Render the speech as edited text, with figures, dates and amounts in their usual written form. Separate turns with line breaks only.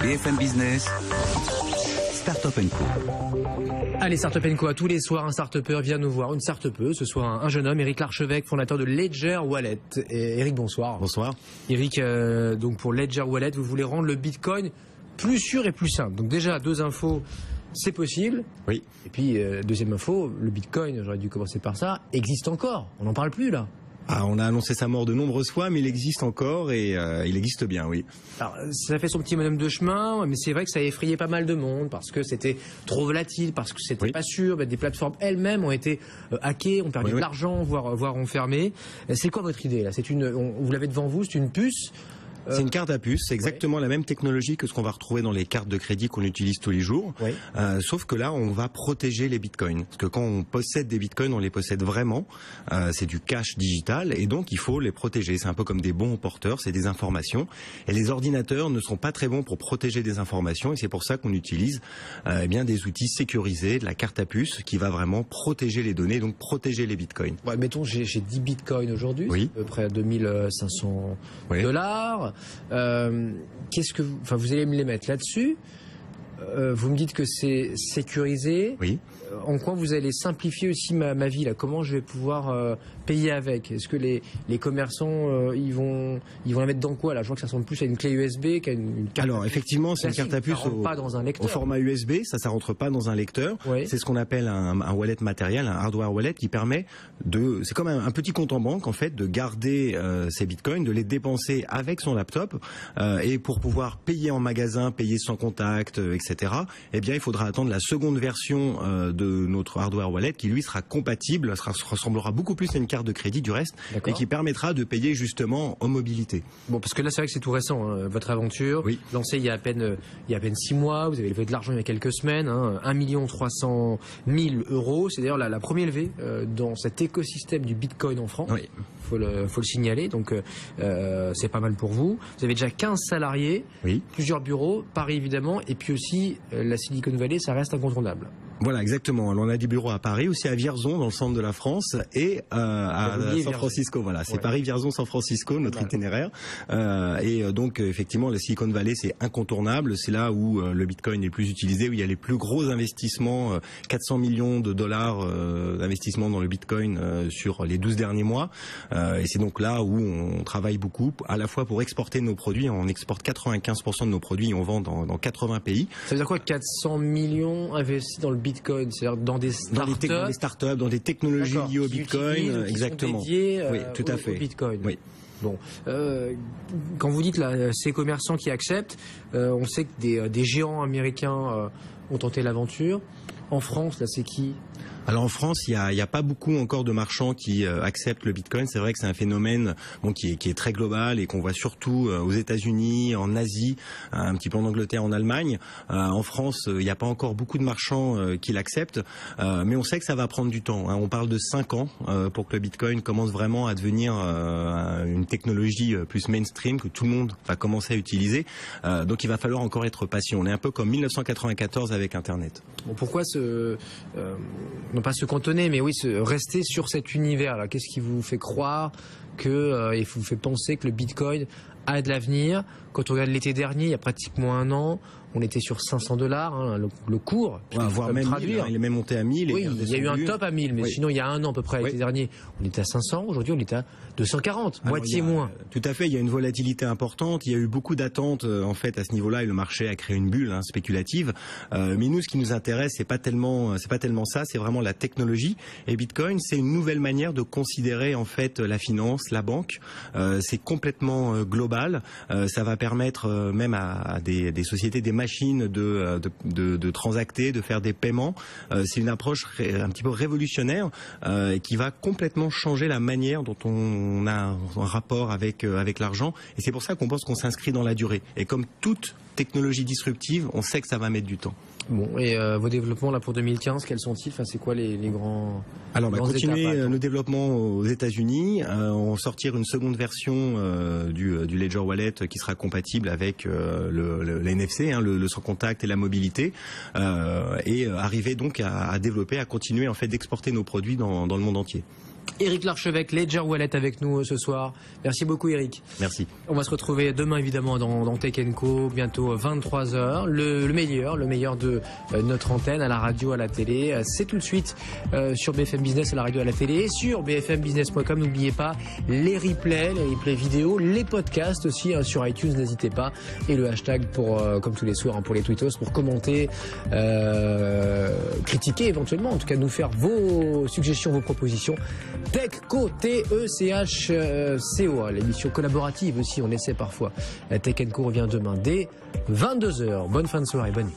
BFM Business, Startup & Co.
Allez, Startup & Co, tous les soirs, un start-upper vient nous voir, une start-upeuse. Ce soir, un jeune homme, Eric Larchevêque, fondateur de Ledger Wallet. Et Eric, bonsoir.
Bonsoir.
Eric, donc pour Ledger Wallet, vous voulez rendre le Bitcoin plus sûr et plus simple. Donc déjà, deux infos, c'est possible.
Oui.
Et puis, deuxième info, le Bitcoin, j'aurais dû commencer par ça, existe encore. On n'en parle plus, là.
Ah, on a annoncé sa mort de nombreuses fois, mais il existe encore et il existe bien, oui.
Alors, ça fait son petit bonhomme de chemin, mais c'est vrai que ça a effrayé pas mal de monde parce que c'était trop volatile, parce que c'était pas sûr. Des plateformes elles-mêmes ont été hackées, ont perdu de l'argent, voire enfermées. C'est quoi votre idée là? Vous l'avez devant vous, c'est une puce.
C'est une carte à puce, c'est exactement la même technologie que ce qu'on va retrouver dans les cartes de crédit qu'on utilise tous les jours. Sauf que là, on va protéger les bitcoins. Parce que quand on possède des bitcoins, on les possède vraiment. C'est du cash digital et donc il faut les protéger. C'est un peu comme des bons porteurs, c'est des informations. Et les ordinateurs ne sont pas très bons pour protéger des informations et c'est pour ça qu'on utilise bien des outils sécurisés, de la carte à puce qui va vraiment protéger les données, donc protéger les bitcoins.
Ouais, mettons, j'ai 10 bitcoins aujourd'hui, c'est à peu près à 2500 $. Vous allez me les mettre là-dessus. Vous me dites que c'est sécurisé.
Oui.
En quoi vous allez simplifier aussi ma vie là? Comment je vais pouvoir payer avec? Est-ce que les commerçants ils vont la mettre dans quoi là? Je vois que ça ressemble plus à une clé USB qu'à une carte.
Alors effectivement, c'est une carte à puce au format USB. Ça rentre pas dans un lecteur. C'est ce qu'on appelle un wallet matériel, un hardware wallet qui permet c'est comme un petit compte en banque en fait, de garder ses bitcoins, de les dépenser avec son laptop et pour pouvoir payer en magasin, payer sans contact, etc. Eh bien, il faudra attendre la seconde version de notre hardware wallet qui lui sera compatible, ressemblera beaucoup plus à une carte de crédit du reste et qui permettra de payer justement en mobilité.
Bon, parce que là c'est vrai que c'est tout récent, hein, votre aventure, lancée il y a à peine 6 mois, vous avez levé de l'argent il y a quelques semaines, 1 300 000 €. C'est d'ailleurs la première levée dans cet écosystème du Bitcoin en France. Faut le signaler, donc c'est pas mal pour vous. Vous avez déjà 15 salariés, plusieurs bureaux, Paris évidemment, et puis aussi la Silicon Valley, ça reste incontournable.
Voilà, exactement. On a des bureaux à Paris, aussi à Vierzon, dans le centre de la France, et à San Francisco. Voilà, c'est Paris, Vierzon, San Francisco, notre itinéraire. Et donc, effectivement, la Silicon Valley, c'est incontournable. C'est là où le Bitcoin est le plus utilisé, où il y a les plus gros investissements, 400 millions de dollars d'investissement dans le Bitcoin sur les 12 derniers mois. Et c'est donc là où on travaille beaucoup, à la fois pour exporter nos produits. On exporte 95% de nos produits et on vend dans 80 pays.
Ça veut dire quoi, 400 millions investis dans le Bitcoin, c'est-à-dire dans des startups,
dans des technologies liées au Bitcoin, exactement.
Dédiées,
tout à fait.
Au Bitcoin.
Oui.
Bon, quand vous dites là, ces commerçants qui acceptent, on sait que des géants américains ont tenté l'aventure. En France, là, c'est qui?
Alors en France, il y a pas beaucoup encore de marchands qui acceptent le Bitcoin. C'est vrai que c'est un phénomène qui est très global et qu'on voit surtout aux États-Unis, en Asie, un petit peu en Angleterre, en Allemagne. En France, il n'y a pas encore beaucoup de marchands qui l'acceptent, mais on sait que ça va prendre du temps. On parle de 5 ans pour que le Bitcoin commence vraiment à devenir une technologie plus mainstream que tout le monde va commencer à utiliser. Donc il va falloir encore être patient. On est un peu comme 1994 avec Internet.
Bon, pourquoi non pas se cantonner, mais rester sur cet univers-là? Qu'est-ce qui vous fait croire et vous fait penser que le Bitcoin a de l'avenir? Quand on regarde l'été dernier, il y a pratiquement un an, on était sur 500 $, le cours.
Voire même 1000, il est même monté à 1000.
Oui, il y a eu un top à 1000, mais sinon il y a un an à peu près, l'été dernier, on était à 500, aujourd'hui on est à 240, moitié moins.
Tout à fait, il y a une volatilité importante, il y a eu beaucoup d'attentes en fait à ce niveau-là et le marché a créé une bulle spéculative. Mais nous, ce qui nous intéresse, c'est pas tellement ça, c'est vraiment la technologie. Et Bitcoin, c'est une nouvelle manière de considérer en fait la finance, la banque. C'est complètement global. Ça va permettre même à des sociétés, des machines de transacter, de faire des paiements. C'est une approche un petit peu révolutionnaire qui va complètement changer la manière dont on a un rapport avec l'argent. Et c'est pour ça qu'on pense qu'on s'inscrit dans la durée. Et comme toute technologie disruptive, on sait que ça va mettre du temps.
Bon, et vos développements là pour 2015, quels sont-ils? Enfin, c'est quoi les grands?
Alors, on va continuer nos développements aux États-Unis. On va sortir une seconde version du Ledger Wallet qui sera compatible avec le NFC, le sans contact et la mobilité, et arriver donc à développer, à continuer en fait d'exporter nos produits dans le monde entier.
Éric Larchevêque, Ledger Wallet avec nous ce soir. Merci beaucoup Éric.
Merci.
On va se retrouver demain évidemment dans Tech & Co, bientôt 23h. Le meilleur de notre antenne à la radio, à la télé. C'est tout de suite sur BFM Business, à la radio, à la télé, et sur bfmbusiness.com. N'oubliez pas les replays vidéo, les podcasts aussi sur iTunes, n'hésitez pas. Et le hashtag pour, comme tous les soirs, pour les tweetos, pour commenter, critiquer éventuellement, en tout cas nous faire vos suggestions, vos propositions. TechCo, T-E-C-H-C-O, l'émission collaborative aussi, on essaie parfois. Tech & Co revient demain dès 22h. Bonne fin de soirée, bonne nuit.